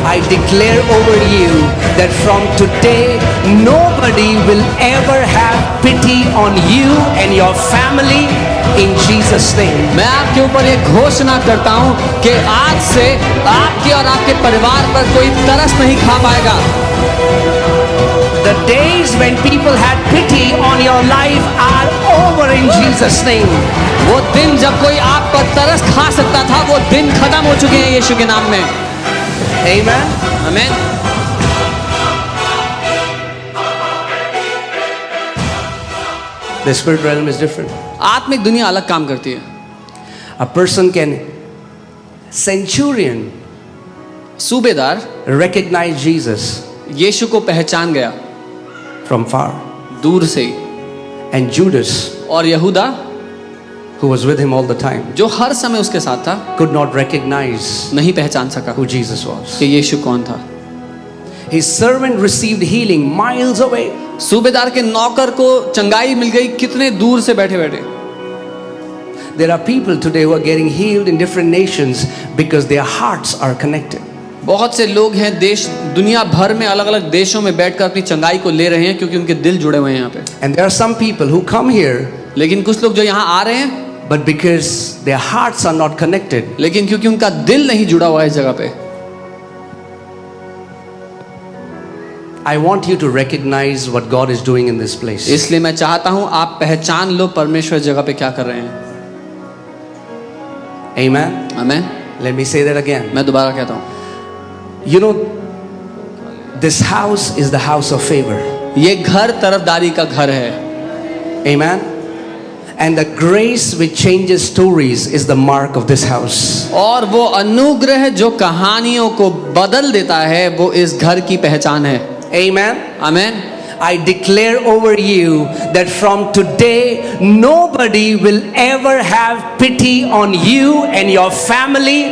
I declare over you that from today nobody will ever have pity on you and your family in Jesus name. मैं आपके ऊपर ये घोषणा करता हूँ कि आज से आपके और आपके परिवार पर कोई तरस नहीं खा पाएगा। The days when people had pity on your life are over in Jesus name. वो दिन जब कोई आप पर तरस खा सकता था, वो दिन खत्म हो चुके हैं यीशु के नाम में। Amen. आमीन। The spirit realm is different. आत्मिक दुनिया अलग काम करती है। A person can, centurion सूबेदार recognize Jesus यीशु को पहचान गया from far, दूर से ही, and Judas, और यहूदा who was with him all the time, जो हर समय उसके साथ था, could not recognize नहीं पहचान सका who Jesus was. कि यीशु कौन था। His servant received healing miles away. सूबेदार के नौकर को चंगाई मिल गई कितने दूर से बैठे बैठे। There are people today who are getting healed in different nations because their hearts are connected. बहुत से लोग हैं देश दुनिया भर में अलग अलग देशों में बैठकर अपनी चंगाई को ले रहे हैं क्योंकि उनके दिल जुड़े हुए हैं यहाँ पे। And there are some people who come here, लेकिन कुछ लोग जो यहाँ आ रहे हैं, but because their hearts are not connected, लेकिन क्योंकि उनका दिल नहीं जुड़ा हुआ है इस जगह पे। I want you to recognize what God is doing in this place. इसलिए मैं चाहता हूँ आप पहचान लो परमेश्वर इस जगह पे क्या कर रहे हैं। Amen. आमीन। Let me say that again. मैं दोबारा कहता हूँ, You know, this house is the house of favor. ये घर तरफदारी का घर है। Amen. And the grace which changes stories is the mark of this house. और वो अनुग्रह जो कहानियों को बदल देता है वो इस घर की पहचान है। Amen. आमीन। I declare over you that from today nobody will ever have pity on you and your family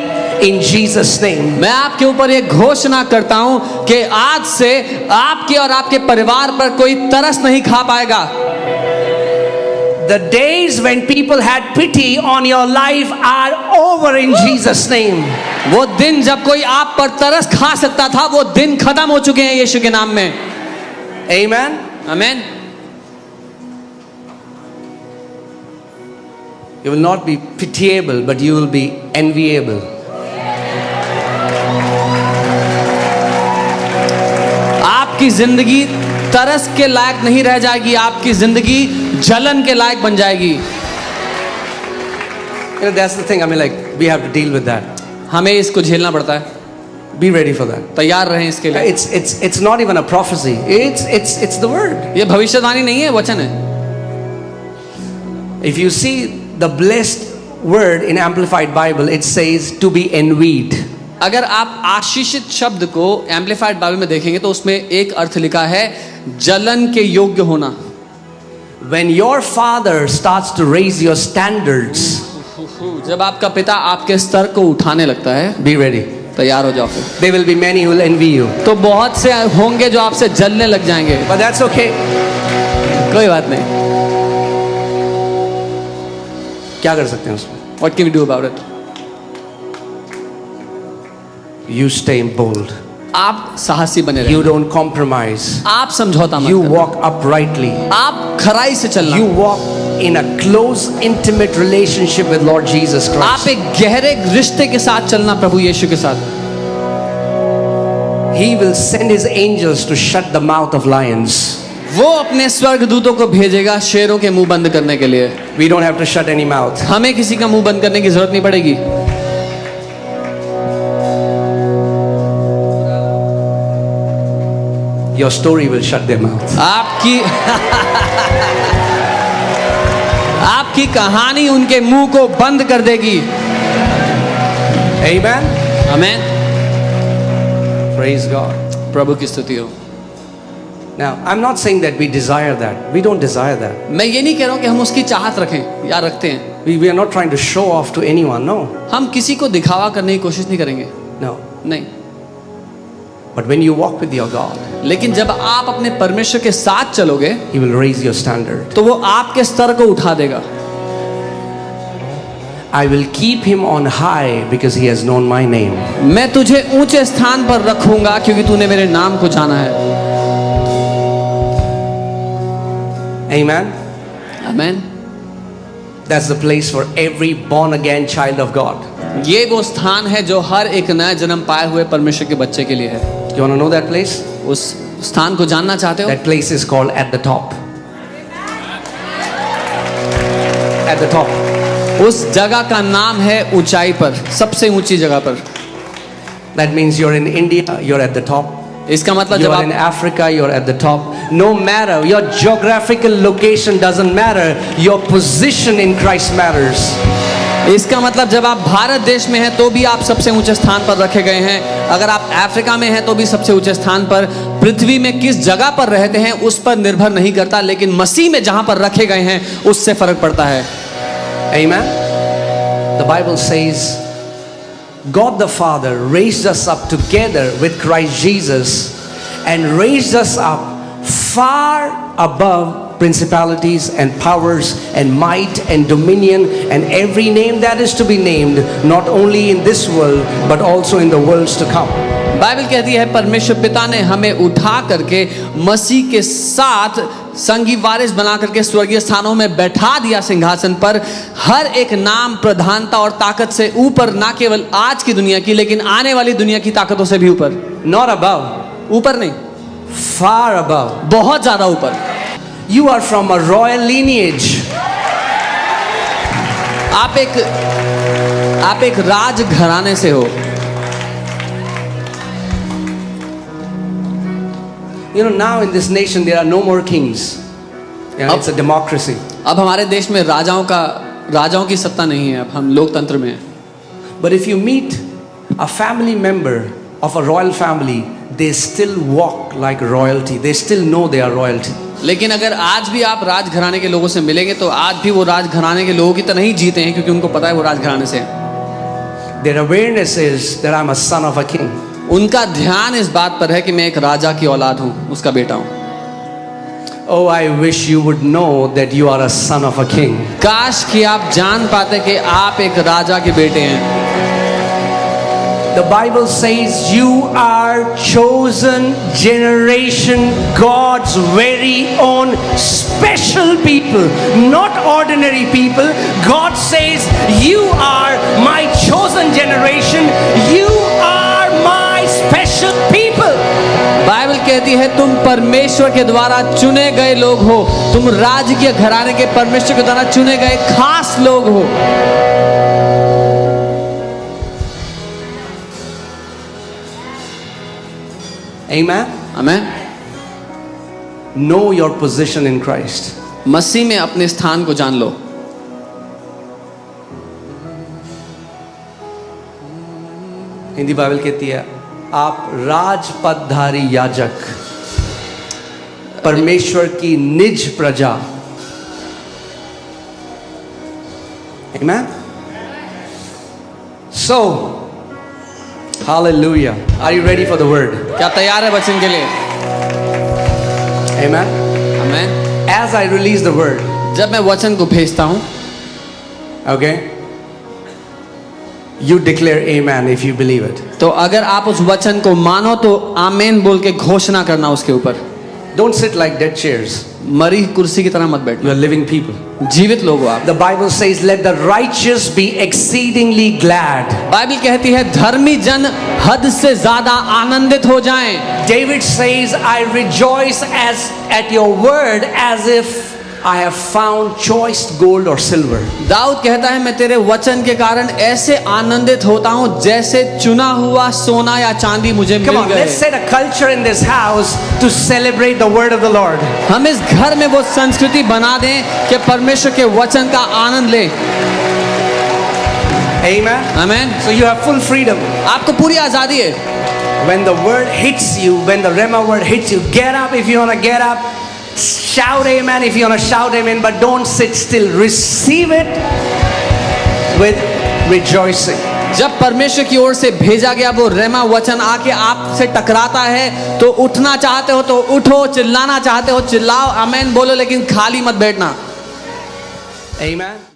in Jesus name. मैं आपके ऊपर ये घोषणा करता हूँ कि आज से आपके और आपके परिवार पर कोई तरस नहीं खा पाएगा। The days when people had pity on your life are over in Jesus name. वो दिन जब कोई आप पर तरस खा सकता था, वो दिन खत्म हो चुके हैं यीशु के नाम में। Amen. आमीन। You will not be pitiable, but you will be enviable. आपकी जिंदगी तरस के लायक नहीं रह जाएगी, आपकी जिंदगी जलन के लायक बन जाएगी। You know, that's the thing. I mean, like, we have to deal with that. हमें इसको झेलना पड़ता है। Be ready for that. तैयार रहें इसके लिए। It's not even a prophecy. It's the word. ये भविष्यवाणी नहीं है, वचन है। If you see the blessed word in Amplified Bible, it says to be envied. अगर आप आशीषित शब्द को एम्पलीफाइड बाइबल में देखेंगे तो उसमें एक अर्थ लिखा है जलन के योग्य होना। When your father starts to raise your standards, जब आपका पिता आपके स्तर को उठाने लगता है, be ready. तैयार हो जाओ फिर। There will be many who will envy you. तो बहुत से होंगे जो आपसे जलने लग जाएंगे। But that's okay. कोई बात नहीं। क्या कर सकते हैं उसमें? What can we do about it? You stay bold. आप साहसी बने रहिए। You don't compromise. आप समझौता मत You करो। walk uprightly. आप खराई से चलना। You walk in a close, intimate relationship with Lord Jesus आप Christ. एक गहरे रिश्ते के साथ चलना प्रभु यीशु के साथ। He will send his angels to shut the mouth of lions. वो अपने स्वर्गदूतों को भेजेगा शेरों के मुंह बंद करने के लिए। We don't have to shut any mouth. हमें किसी का मुंह बंद करने की जरूरत नहीं पड़ेगी। Your story will shut their mouth. आपकी कहानी उनके मुंह को बंद कर देगी। Amen. आमीन। Praise God. प्रभु की स्तुति हो। Now, I'm not saying that we desire that. We don't desire that. मैं ये नहीं कह रहा हूँ कि हम उसकी चाहत रखें या रखते हैं। We are not trying to show off to anyone. No. हम किसी को दिखावा करने की कोशिश नहीं करेंगे। No. नहीं। But when you walk with your God, लेकिन जब आप अपने परमेश्वर के साथ चलोगे, He will raise your standard. तो वो आपके स्तर को उठा देगा। I will keep him on high because he has known my name. मैं तुझे ऊंचे स्थान पर रखूंगा क्योंकि तूने मेरे नाम को जाना है। Amen. Amen. That's the place for every born again child of God. ये वो स्थान है जो हर एक नया जन्म पाए हुए परमेश्वर के बच्चे के लिए है। You want to know that place? उस स्थान को जानना चाहते हो? That place is called at the top. At the top. उस जगह का नाम है ऊंचाई पर, सबसे ऊंची जगह पर। That means you're in India, you're at the top. इसका मतलब जब You're in आप Africa, you're at the top. No matter, your geographical location doesn't matter. Your position in Christ matters. इसका मतलब जब आप भारत देश में हैं तो भी आप सबसे ऊंचे स्थान पर रखे गए हैं। अगर आप अफ्रीका में हैं तो भी सबसे ऊंचे स्थान पर। पृथ्वी में किस जगह पर रहते हैं उस पर निर्भर नहीं करता, लेकिन मसीह में जहां पर रखे गए हैं उससे फर्क पड़ता है। Amen. The Bible says God the Father raised us up together with Christ Jesus and raised us up far above principalities and powers and might and dominion and every name that is to be named, not only in this world but also in the worlds to come. Bible कहती है परमेश्वर पिता ने हमें उठा करके मसीह के साथ संगी वारिस बना करके स्वर्गीय स्थानों में बैठा दिया सिंहासन पर। हर एक नाम, प्रधानता और ताकत से ऊपर, ना केवल आज की दुनिया की लेकिन आने वाली दुनिया की ताकतों से भी ऊपर। Not above, ऊपर नहीं, far above. बहुत ज्यादा ऊपर। You are from a royal lineage. आप एक राज घराने से हो। You know, now in this nation there are no more kings. You know, it's a democracy. अब हमारे देश में राजाओं की सत्ता नहीं है, अब हम लोकतंत्र में हैं। But if you meet a family member of a royal family, they still walk like royalty. They still know they are royalty. लेकिन अगर आज भी आप राजघराने के लोगों से मिलेंगे तो आज भी वो राजघराने के लोगों की तरह ही जीते हैं, क्योंकि उनको पता है वो राजघराने से हैं। Their awareness is that I'm a son of a king. उनका ध्यान इस बात पर है कि मैं एक राजा की औलाद हूँ, उसका बेटा हूँ। Oh, I wish you would know that you are a son of a king. काश कि आप जान पाते कि आप एक राजा के बेटे हैं। The Bible says you are chosen generation, God's very own special people, not ordinary people. God says you are my chosen generation, you are my special people. Bible कहती है तुम परमेश्वर के द्वारा चुने गए लोग हो, तुम राजकीय घराने के परमेश्वर के द्वारा चुने गए खास लोग हो। Amen. Amen. Know your position in Christ. मसीह में अपने स्थान को जान लो। हिंदी बाइबल कहती है आप राजपदधारी याजक, परमेश्वर की निज प्रजा। Amen. So, hallelujah. Are you ready for the word? क्या तैयार है वचन के लिए? Amen. Amen. As I release the word, जब मैं वचन को भेजता हूँ, okay, you declare amen if you believe it. तो अगर आप उस वचन को मानो तो आमेन बोल के घोषणा करना उसके ऊपर। Don't sit like dead chairs. मरी कुर्सी की तरह मत बैठो, You are living people. जीवित लोग हो आप। The Bible says, let the righteous be exceedingly glad. Bible कहती है धर्मी जन हद से ज्यादा आनंदित हो जाएं। David says, I rejoice as at your word as if I have found choice gold or silver. Dawood कहता है मैं तेरे वचन के कारण ऐसे आनंदित होता हूँ जैसे चुना हुआ सोना या चांदी मुझे Come मिल on, गए। let's set a culture in this house to celebrate the word of the Lord. हम इस घर में वो संस्कृति बना दें कि परमेश्वर के वचन का आनंद ले। Amen. Amen. So you have full freedom. आपको पूरी आजादी है। When the word hits you, when the Rhema word hits you, get up if you want to get up. Shout amen if you want to shout amen, but don't sit still. Receive it with rejoicing. जब परमेश्वर की ओर से भेजा गया वो रेमा वचन आके आपसे टकराता है तो उठना चाहते हो तो उठो, चिल्लाना चाहते हो चिल्लाओ, आमेन बोलो, लेकिन खाली मत बैठना। Amen.